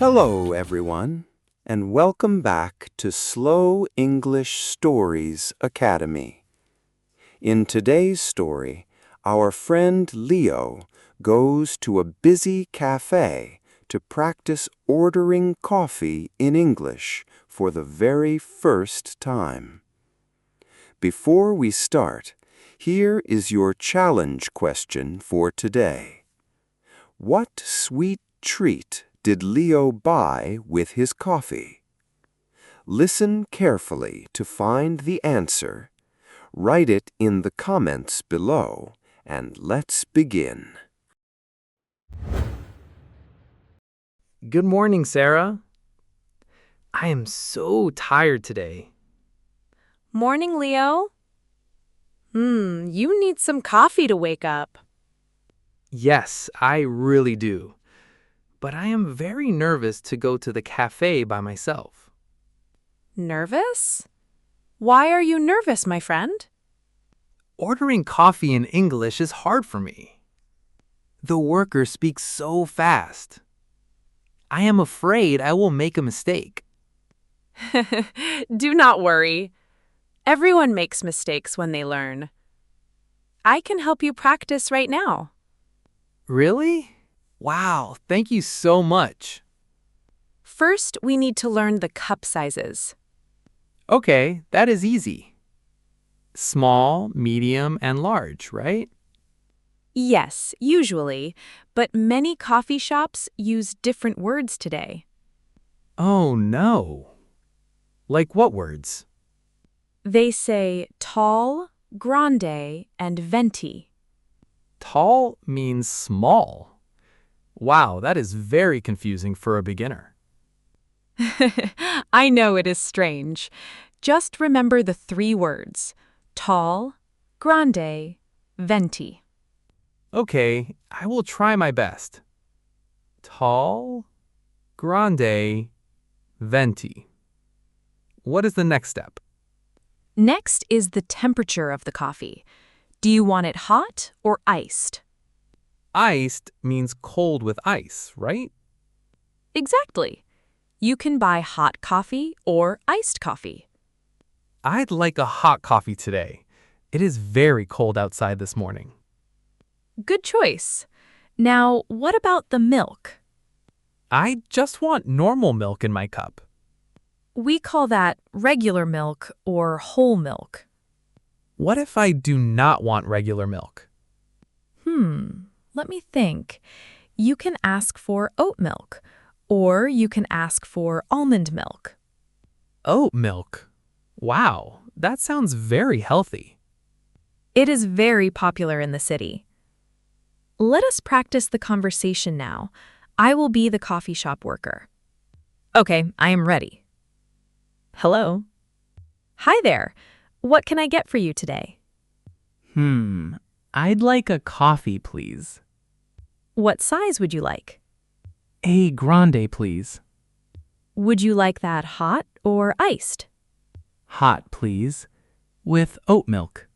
Hello, everyone, and welcome back to Slow English Stories Academy. In today's story, our friend Leo goes to a busy cafe to practice ordering coffee in English for the very first time. Before we start, here is your challenge question for today. What sweet treat did Leo buy with his coffee? Listen carefully to find the answer. Write it in the comments below, and let's begin. Good morning, Sarah. I am so tired today. Morning, Leo. You need some coffee to wake up. Yes, I really do. But I am very nervous to go to the cafe by myself. Nervous? Why are you nervous, my friend? Ordering coffee in English is hard for me. The worker speaks so fast. I am afraid I will make a mistake. Do not worry. Everyone makes mistakes when they learn. I can help you practice right now. Really? Wow, thank you so much. First, we need to learn the cup sizes. Okay, that is easy. Small, medium, and large, right? Yes, usually, but many coffee shops use different words today. Oh no. Like what words? They say tall, grande, and venti. Tall means small. Wow, that is very confusing for a beginner. I know it is strange. Just remember the three words: tall, grande, venti. Okay, I will try my best. Tall, grande, venti. What is the next step? Next is the temperature of the coffee. Do you want it hot or iced? Iced means cold with ice, right? Exactly. You can buy hot coffee or iced coffee. I'd like a hot coffee today. It is very cold outside this morning. Good choice. Now, what about the milk? I just want normal milk in my cup. We call that regular milk or whole milk. What if I do not want regular milk? Let me think. You can ask for oat milk, or you can ask for almond milk. Oat milk. Wow, that sounds very healthy. It is very popular in the city. Let us practice the conversation now. I will be the coffee shop worker. Okay, I am ready. Hello. Hi there. What can I get for you today? I'd like a coffee, please. What size would you like? A grande, please. Would you like that hot or iced? Hot, please. With oat milk.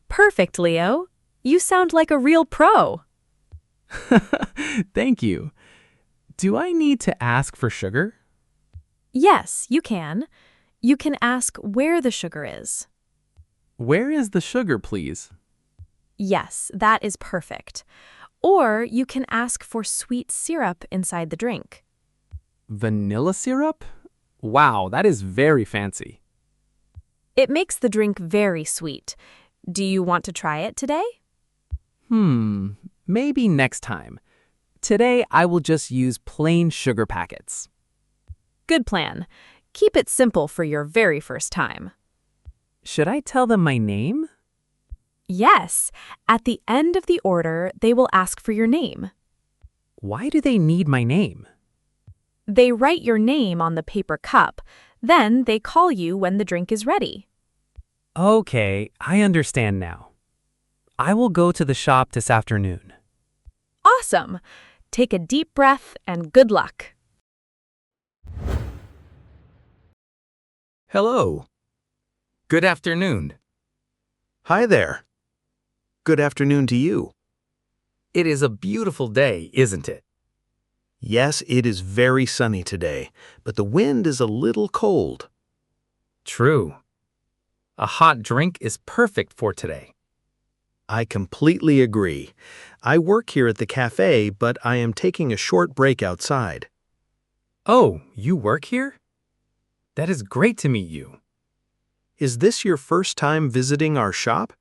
Perfect, Leo. You sound like a real pro. Thank you. Do I need to ask for sugar? Yes, you can. You can ask where the sugar is. Where is the sugar, please? Yes, that is perfect. Or you can ask for sweet syrup inside the drink. Vanilla syrup? Wow, that is very fancy. It makes the drink very sweet. Do you want to try it today? Maybe next time. Today I will just use plain sugar packets. Good plan. Keep it simple for your very first time. Should I tell them my name? Yes, at the end of the order, they will ask for your name. Why do they need my name? They write your name on the paper cup, then they call you when the drink is ready. Okay, I understand now. I will go to the shop this afternoon. Awesome! Take a deep breath and good luck. Hello. Good afternoon. Hi there. Good afternoon to you. It is a beautiful day, isn't it? Yes, it is very sunny today, but the wind is a little cold. True. A hot drink is perfect for today. I completely agree. I work here at the cafe, but I am taking a short break outside. Oh, you work here? That is great to meet you. Is this your first time visiting our shop?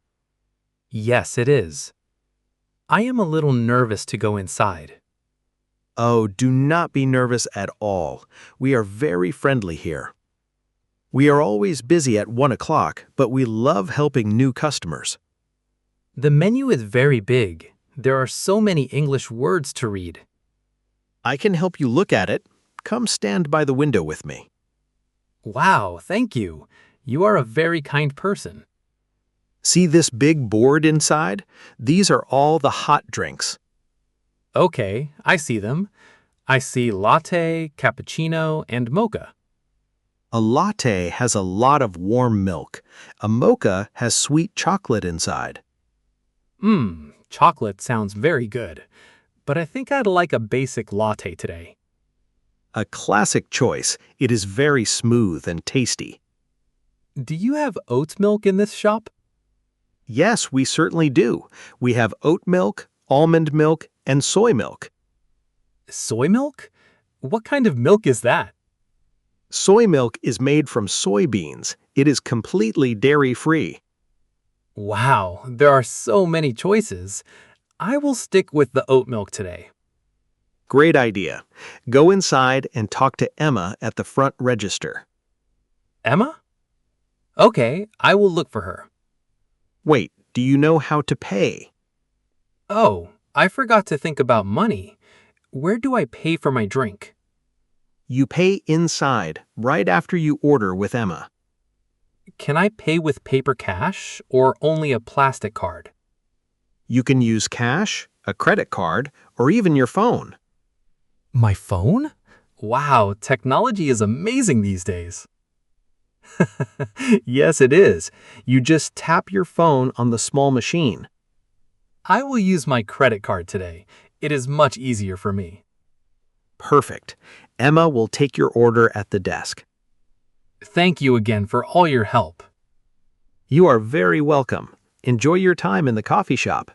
Yes, it is. I am a little nervous to go inside. Oh, do not be nervous at all. We are very friendly here. We are always busy at 1 o'clock, but we love helping new customers. The menu is very big. There are so many English words to read. I can help you look at it. Come stand by the window with me. Wow, thank you. You are a very kind person. See this big board inside? These are all the hot drinks. Okay, I see them. I see latte, cappuccino, and mocha. A latte has a lot of warm milk. A mocha has sweet chocolate inside. Chocolate sounds very good. But I think I'd like a basic latte today. A classic choice. It is very smooth and tasty. Do you have oat milk in this shop? Yes, we certainly do. We have oat milk, almond milk, and soy milk. Soy milk? What kind of milk is that? Soy milk is made from soybeans. It is completely dairy-free. Wow, there are so many choices. I will stick with the oat milk today. Great idea. Go inside and talk to Emma at the front register. Emma? Okay, I will look for her. Wait, do you know how to pay? Oh, I forgot to think about money. Where do I pay for my drink? You pay inside, right after you order with Emma. Can I pay with paper cash or only a plastic card? You can use cash, a credit card, or even your phone. My phone? Wow, technology is amazing these days. Yes, it is. You just tap your phone on the small machine. I will use my credit card today. It is much easier for me. Perfect. Emma will take your order at the desk. Thank you again for all your help. You are very welcome. Enjoy your time in the coffee shop.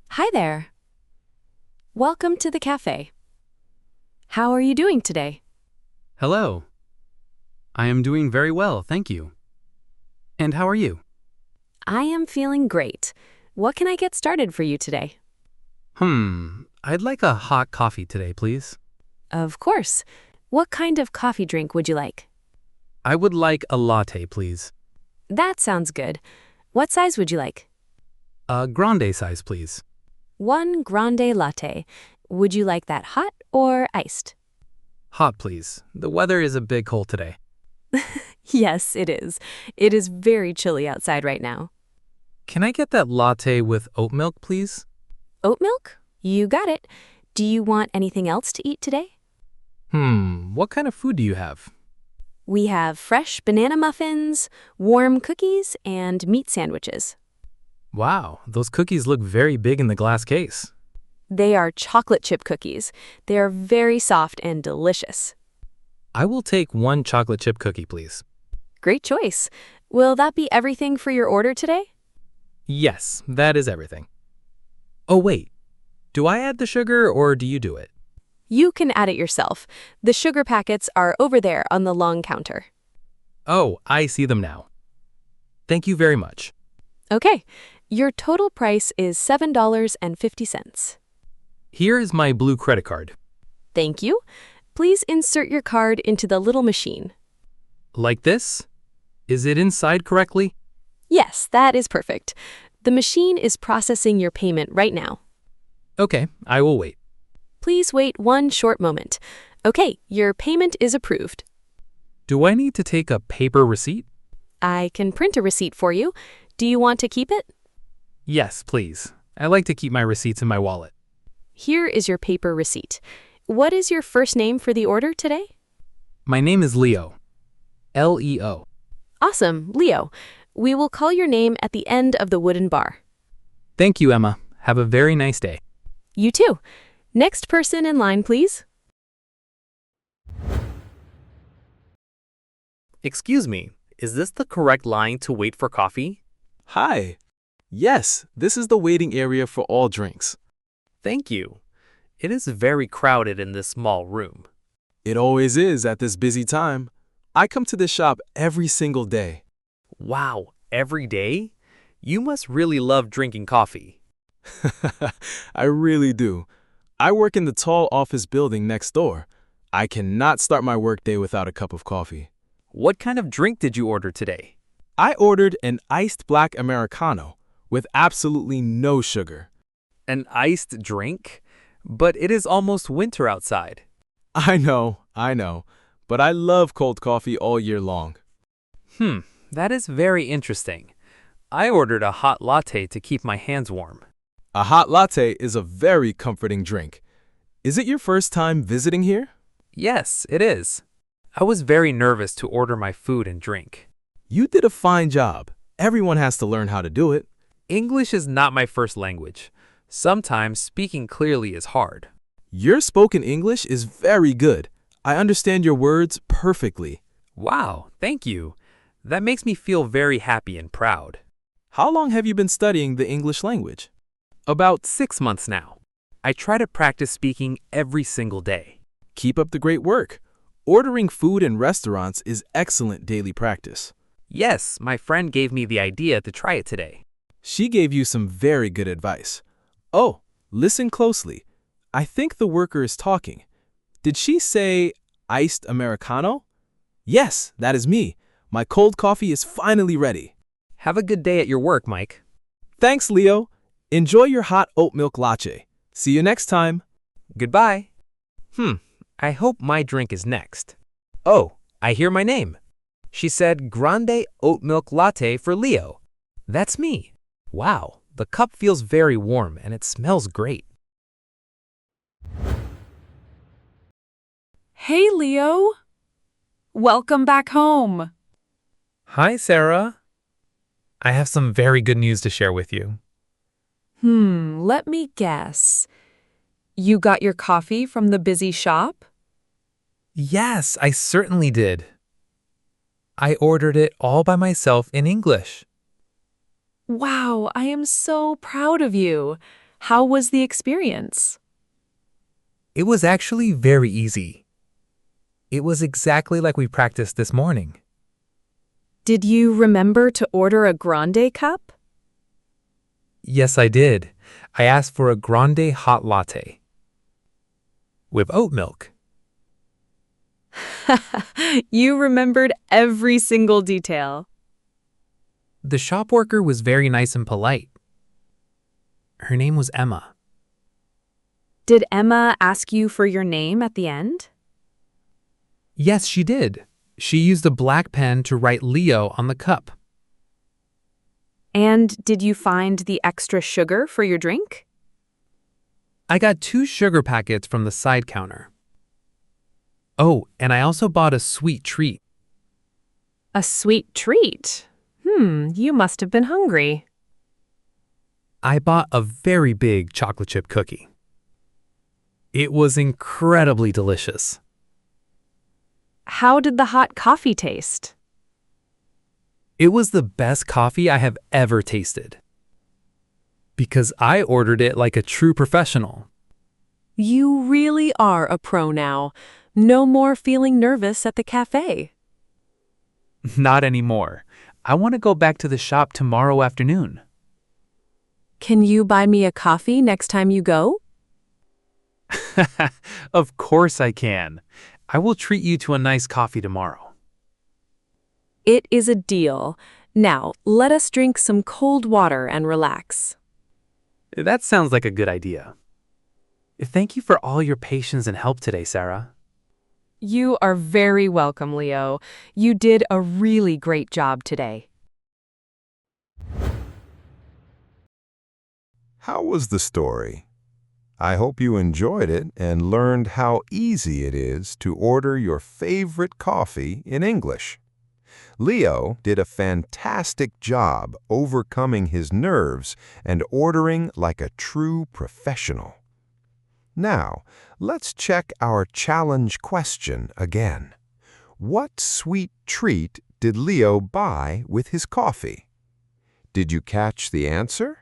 Hi there. Welcome to the cafe. How are you doing today? Hello. I am doing very well, thank you. And how are you? I am feeling great. What can I get started for you today? I'd like a hot coffee today, please. Of course. What kind of coffee drink would you like? I would like a latte, please. That sounds good. What size would you like? A grande size, please. One grande latte. Would you like that hot or iced? Hot, please. The weather is a bit cold today. Yes, it is. It is very chilly outside right now. Can I get that latte with oat milk, please? Oat milk? You got it. Do you want anything else to eat today? What kind of food do you have? We have fresh banana muffins, warm cookies, and meat sandwiches. Wow, those cookies look very big in the glass case. They are chocolate chip cookies. They are very soft and delicious. I will take one chocolate chip cookie, please. Great choice. Will that be everything for your order today? Yes, that is everything. Oh, wait. Do I add the sugar or do you do it? You can add it yourself. The sugar packets are over there on the long counter. Oh, I see them now. Thank you very much. Okay, your total price is $7.50. Here is my blue credit card. Thank you. Please insert your card into the little machine. Like this? Is it inside correctly? Yes, that is perfect. The machine is processing your payment right now. Okay, I will wait. Please wait one short moment. Okay, your payment is approved. Do I need to take a paper receipt? I can print a receipt for you. Do you want to keep it? Yes, please. I like to keep my receipts in my wallet. Here is your paper receipt. What is your first name for the order today? My name is Leo. Leo. Awesome, Leo. We will call your name at the end of the wooden bar. Thank you, Emma. Have a very nice day. You too. Next person in line, please. Excuse me, is this the correct line to wait for coffee? Hi. Yes, this is the waiting area for all drinks. Thank you. It is very crowded in this small room. It always is at this busy time. I come to this shop every single day. Wow, every day? You must really love drinking coffee. I really do. I work in the tall office building next door. I cannot start my workday without a cup of coffee. What kind of drink did you order today? I ordered an iced black Americano with absolutely no sugar. An iced drink? But it is almost winter outside. I know, but I love cold coffee all year long. That is very interesting. I ordered a hot latte to keep my hands warm. A hot latte is a very comforting drink. Is it your first time visiting here? Yes, it is. I was very nervous to order my food and drink. You did a fine job. Everyone has to learn how to do it. English is not my first language. Sometimes speaking clearly is hard. Your spoken English is very good. I understand your words perfectly. Wow, thank you. That makes me feel very happy and proud. How long have you been studying the English language? About 6 months now. I try to practice speaking every single day. Keep up the great work. Ordering food in restaurants is excellent daily practice. Yes, my friend gave me the idea to try it today. She gave you some very good advice. Oh, listen closely. I think the worker is talking. Did she say iced Americano? Yes, that is me. My cold coffee is finally ready. Have a good day at your work, Mike. Thanks, Leo. Enjoy your hot oat milk latte. See you next time. Goodbye. I hope my drink is next. Oh, I hear my name. She said grande oat milk latte for Leo. That's me. Wow, the cup feels very warm and it smells great. Hey, Leo. Welcome back home. Hi, Sarah. I have some very good news to share with you. Let me guess. You got your coffee from the busy shop? Yes, I certainly did. I ordered it all by myself in English. Wow, I am so proud of you. How was the experience? It was actually very easy. It was exactly like we practiced this morning. Did you remember to order a grande cup? Yes, I did. I asked for a grande hot latte. With oat milk. You remembered every single detail. The shop worker was very nice and polite. Her name was Emma. Did Emma ask you for your name at the end? Yes, she did. She used a black pen to write Leo on the cup. And did you find the extra sugar for your drink? I got 2 sugar packets from the side counter. Oh, and I also bought a sweet treat. A sweet treat? You must have been hungry. I bought a very big chocolate chip cookie. It was incredibly delicious. How did the hot coffee taste? It was the best coffee I have ever tasted. Because I ordered it like a true professional. You really are a pro now. No more feeling nervous at the cafe. Not anymore. I want to go back to the shop tomorrow afternoon. Can you buy me a coffee next time you go? Of course I can. I will treat you to a nice coffee tomorrow. It is a deal. Now, let us drink some cold water and relax. That sounds like a good idea. Thank you for all your patience and help today, Sarah. You are very welcome, Leo. You did a really great job today. How was the story? I hope you enjoyed it and learned how easy it is to order your favorite coffee in English. Leo did a fantastic job overcoming his nerves and ordering like a true professional. Now, let's check our challenge question again. What sweet treat did Leo buy with his coffee? Did you catch the answer?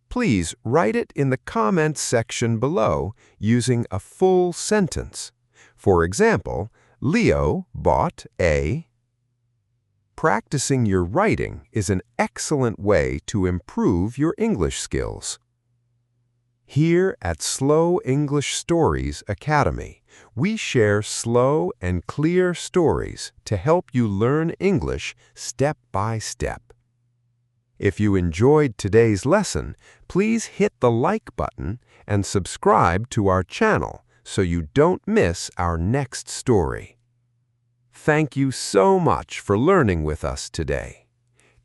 Please write it in the comments section below using a full sentence. For example, Leo bought a... Practicing your writing is an excellent way to improve your English skills. Here at Slow English Stories Academy, we share slow and clear stories to help you learn English step by step. If you enjoyed today's lesson, please hit the like button and subscribe to our channel so you don't miss our next story. Thank you so much for learning with us today.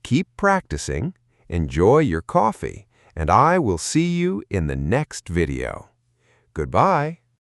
Keep practicing, enjoy your coffee, and I will see you in the next video. Goodbye.